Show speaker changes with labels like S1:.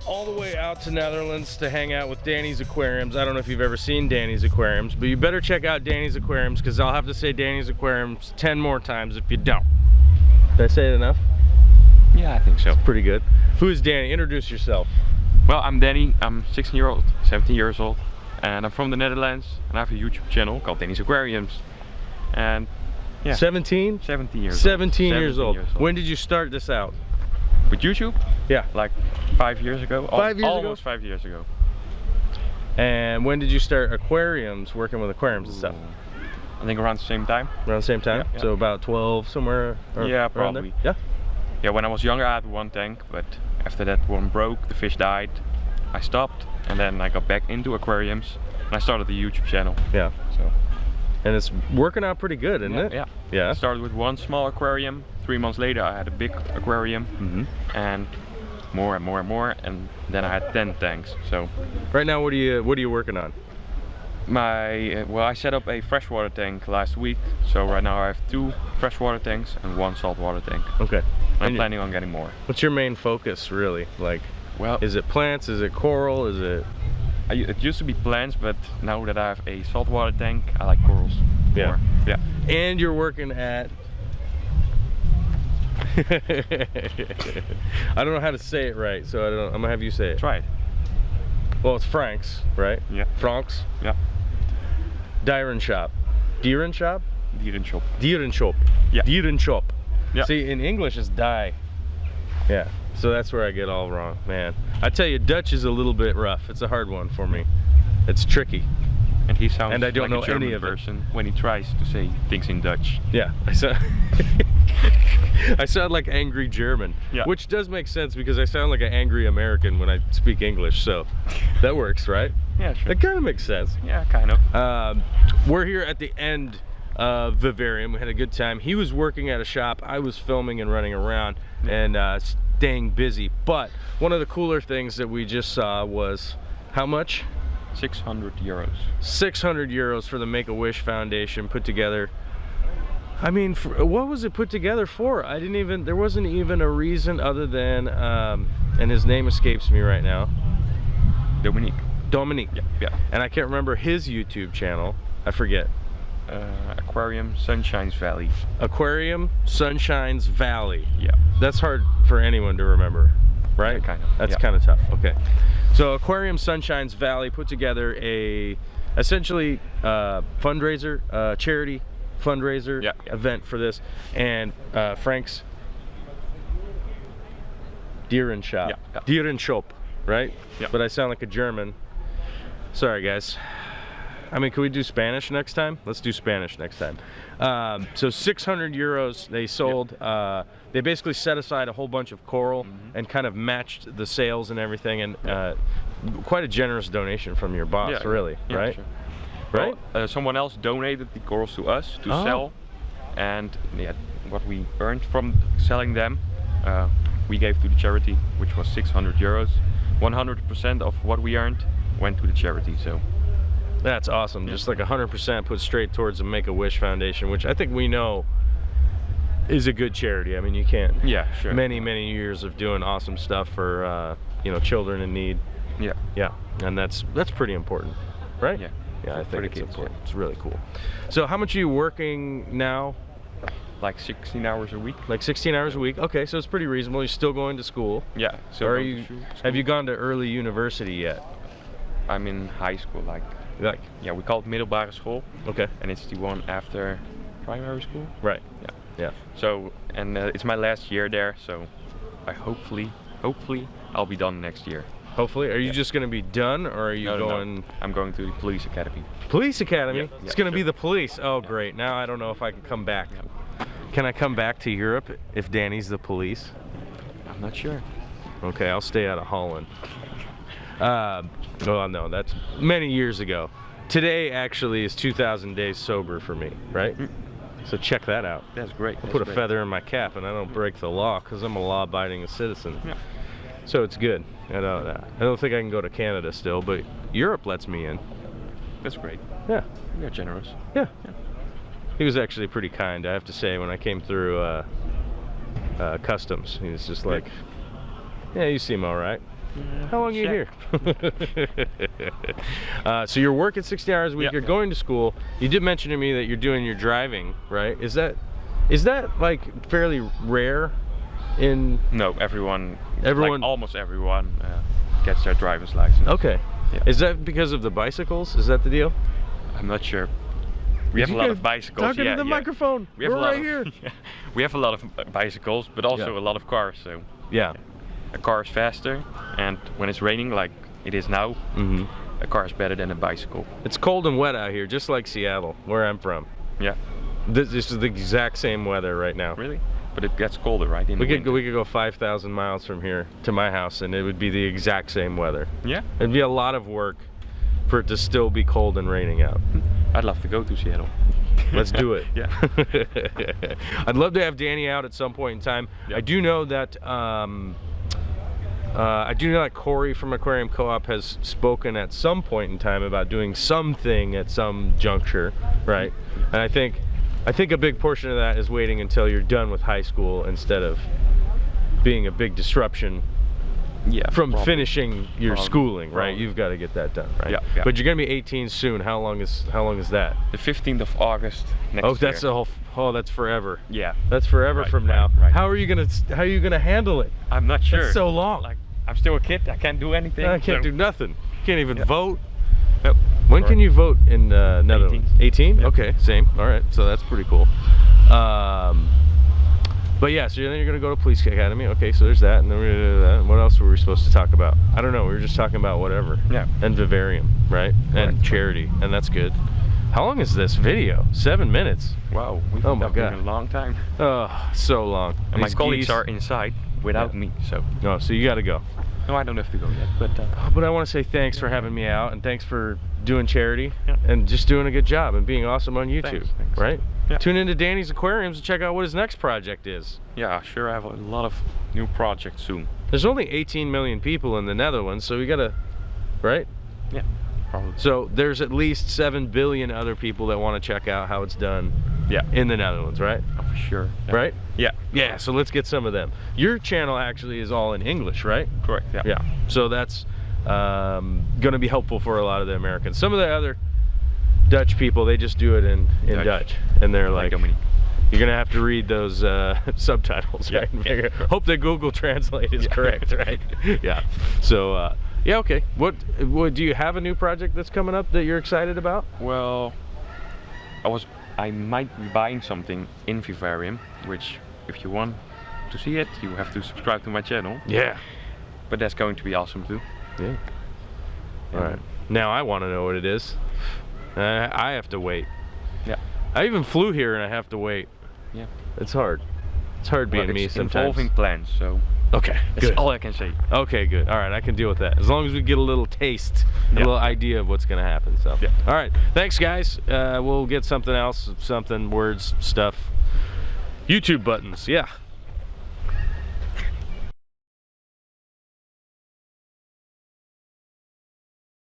S1: all the way out to Netherlands to hang out with Danny's Aquariums. I don't know if you've ever seen Danny's Aquariums, but you better check out Danny's Aquariums, because I'll have to say Danny's Aquariums 10 more times if you don't. Did I say it enough?
S2: Yeah, I think so.
S1: Pretty good. Who is Danny? Introduce yourself.
S2: Well, I'm Danny. I'm 17 years old, and I'm from the Netherlands, and I have a YouTube channel called Danny's Aquariums. And yeah.
S1: 17?
S2: 17 years old.
S1: 17 years old. When did you start this out?
S2: With YouTube?
S1: Yeah.
S2: Like 5 years ago.
S1: 5 years
S2: Almost
S1: ago?
S2: 5 years ago.
S1: And when did you start aquariums, working with aquariums and stuff?
S2: I think around the same time.
S1: Around the same time? Yeah. So about 12 somewhere?
S2: Yeah, probably.
S1: Yeah?
S2: Yeah, when I was younger I had one tank, but after that one broke, the fish died. I stopped, and then I got back into aquariums, and I started the YouTube channel.
S1: Yeah.
S2: So.
S1: And it's working out pretty good, isn't it?
S2: Yeah.
S1: Yeah.
S2: I started with one small aquarium. 3 months later I had a big aquarium, and more and more and more, and then I had 10 tanks. So
S1: right now, what are you working on?
S2: Well, I set up a freshwater tank last week, so right now I have 2 freshwater tanks and 1 saltwater tank.
S1: Okay.
S2: I'm planning on getting more.
S1: What's your main focus, really? Like,
S2: well,
S1: is it plants? Is it coral? Is it?
S2: It used to be plants, but now that I have a saltwater tank, I like corals more. Yeah.
S1: And you're working at I don't know how to say it right, so I'm gonna have you say it.
S2: Try it.
S1: Well, it's Frank's, right?
S2: Yeah.
S1: Frank's.
S2: Yeah.
S1: Dierenshop. Dierenshop?
S2: Dierenshop.
S1: Dierenshop.
S2: Yeah.
S1: Dierenshop.
S2: Yeah.
S1: See, in English it's die. Yeah. So that's where I get all wrong, man. I tell you, Dutch is a little bit rough. It's a hard one for me. It's tricky.
S2: And he sounds
S1: I don't
S2: like
S1: know
S2: a German
S1: any of it.
S2: person when he tries to say things in Dutch.
S1: Yeah, I sound like angry German, which does make sense because I sound like an angry American when I speak English, so that works, right?
S2: Yeah, sure.
S1: That kind of makes sense.
S2: Yeah, kind of.
S1: We're here at the end of Vivarium. We had a good time. He was working at a shop. I was filming and running around and staying busy. But one of the cooler things that we just saw was how much?
S2: 600 euros.
S1: 600 euros for the Make-A-Wish Foundation put together. I mean, what was it put together for? There wasn't even a reason other than, and his name escapes me right now. Dominique.
S2: Yeah.
S1: And I can't remember his YouTube channel. I forget.
S2: Aquarium Sunshine's Valley.
S1: Aquarium Sunshine's Valley.
S2: Yeah. That's
S1: hard for anyone to remember, right?
S2: Yeah, kind of.
S1: That's kind of tough. Okay. So Aquarium Sunshine's Valley put together essentially fundraiser, charity fundraiser event for this, and Frank's Dierenshop. Dierenshop, right? Yeah. But I sound like a German. Sorry, guys. I mean, can we do Spanish next time? Let's do Spanish next time. So 600 euros they sold. They basically set aside a whole bunch of coral and kind of matched the sales and everything, and quite a generous donation from your boss, really, right? Sure. Right?
S2: Well, someone else donated the corals to us to sell, and what we earned from selling them, we gave to the charity, which was 600 euros. 100% of what we earned went to the charity. So.
S1: That's awesome. Just like 100% put straight towards the Make-A-Wish Foundation, which I think we know is a good charity. I mean, you can't.
S2: Yeah, sure.
S1: Many years of doing awesome stuff for children in need. Yeah, and that's pretty important, right?
S2: Yeah.
S1: Yeah, I think it's important. It's really cool. So, how much are you working now?
S2: Like 16 hours a week.
S1: Like 16 hours a week. Okay, so it's pretty reasonable. You're still going to school.
S2: Yeah. So
S1: have you gone to early university yet?
S2: I'm in high school, like yeah, we call it middelbare school. Okay. And it's the one after primary school.
S1: Right.
S2: Yeah. So, and it's my last year there, so I hopefully I'll be done next year.
S1: Hopefully. Are you just going to be done, or are you going?
S2: No. I'm going to the police academy.
S1: Police academy?
S2: Yeah,
S1: it's going to be the police. Oh, great. Now I don't know if I can come back. Can I come back to Europe if Danny's the police?
S2: I'm not sure.
S1: Okay, I'll stay out of Holland. Well, no, that's many years ago. Today actually is 2,000 days sober for me, right? So check that out.
S2: That's great.
S1: I put a feather in my cap and I don't break the law because I'm a law-abiding citizen. Yeah. So it's good. I don't think I can go to Canada still, but Europe lets me in.
S2: That's great.
S1: Yeah.
S2: You're generous.
S1: Yeah. He was actually pretty kind, I have to say, when I came through customs. He was just like, yeah, you seem all right. How long are you here? So you're working 60 hours a week, you're going to school. You did mention to me that you're doing your driving, right? Is that like fairly rare in...
S2: No, everyone, like almost everyone gets their driver's license.
S1: Okay.
S2: Yeah.
S1: Is that because of the bicycles? Is that the deal?
S2: I'm not sure. We have a lot of bicycles.
S1: Talking to the microphone.
S2: We have
S1: We're right here.
S2: We have a lot of bicycles, but also a lot of cars. So a car is faster, and when it's raining, like it is now, a car is better than a bicycle.
S1: It's cold and wet out here, just like Seattle, where I'm from.
S2: Yeah.
S1: This is the exact same weather right now.
S2: Really? But it gets colder, right?
S1: We could go 5,000 miles from here to my house, and it would be the exact same weather.
S2: Yeah.
S1: It'd be a lot of work for it to still be cold and raining out.
S2: I'd love to go to Seattle.
S1: Let's do it.
S2: Yeah.
S1: I'd love to have Danny out at some point in time. I do know that Corey from Aquarium Co-op has spoken at some point in time about doing something at some juncture, right? And I think a big portion of that is waiting until you're done with high school instead of being a big disruption from finishing your schooling, right? You've got to get that done, right?
S2: Yeah.
S1: But you're gonna be 18 soon. How long is that?
S2: The 15th of August next year.
S1: That's that's forever.
S2: Yeah.
S1: That's forever from now.
S2: Right.
S1: How are you gonna handle it?
S2: I'm not sure.
S1: That's so long.
S2: Like, I'm still a kid. I can't do anything.
S1: I can't do nothing. Can't even vote.
S2: Nope.
S1: When can you vote in Netherlands? 18?
S2: Yep.
S1: Okay, same. All right, so that's pretty cool. But yeah, so then you're gonna go to police academy. Okay, so there's that, and then we're gonna do that. What else were we supposed to talk about? I don't know. We were just talking about whatever.
S2: Yeah.
S1: And vivarium, right? And charity, and that's good. How long is this video? 7 minutes.
S2: Wow. We've been a long time.
S1: Oh, so long.
S2: And my colleagues are inside without me, so.
S1: Oh, so you got to go.
S2: No, I don't have to go yet, but.
S1: But I want to say thanks for having me out, and thanks for doing charity, and just doing a good job and being awesome on YouTube,
S2: thanks.
S1: right?
S2: Yeah.
S1: Tune into Danny's Aquariums and check out what his next project is.
S2: Yeah, sure. I have a lot of new projects soon.
S1: There's only 18 million people in the Netherlands, so we gotta, right?
S2: Yeah, probably.
S1: So there's at least 7 billion other people that want to check out how it's done. In the Netherlands, right?
S2: Oh, for sure. Yeah.
S1: Right?
S2: Yeah.
S1: Yeah. So let's get some of them. Your channel actually is all in English, right?
S2: Correct. Yeah.
S1: Yeah. So that's gonna be helpful for a lot of the Americans. Some of the other Dutch people, they just do it in Dutch, and they're like, you're gonna have to read those subtitles, right?
S2: Yeah.
S1: Hope that Google Translate is correct, right? Yeah. So yeah, okay. What do you have a new project that's coming up that you're excited about?
S2: Well, I might be buying something in vivarium, which if you want to see it, you have to subscribe to my channel.
S1: Yeah.
S2: But that's going to be awesome too.
S1: Yeah. All right. Now I want to know what it is. I have to wait. Yeah. I even flew here and I have to wait.
S2: Yeah.
S1: It's hard. It's hard being me sometimes.
S2: It's involving plans, so.
S1: Okay,
S2: that's all I can say.
S1: Okay, good. All right, I can deal with that. As long as we get a little taste, a little idea of what's going to happen. So, all right. Thanks, guys. We'll get something else, words, stuff. YouTube buttons. Yeah.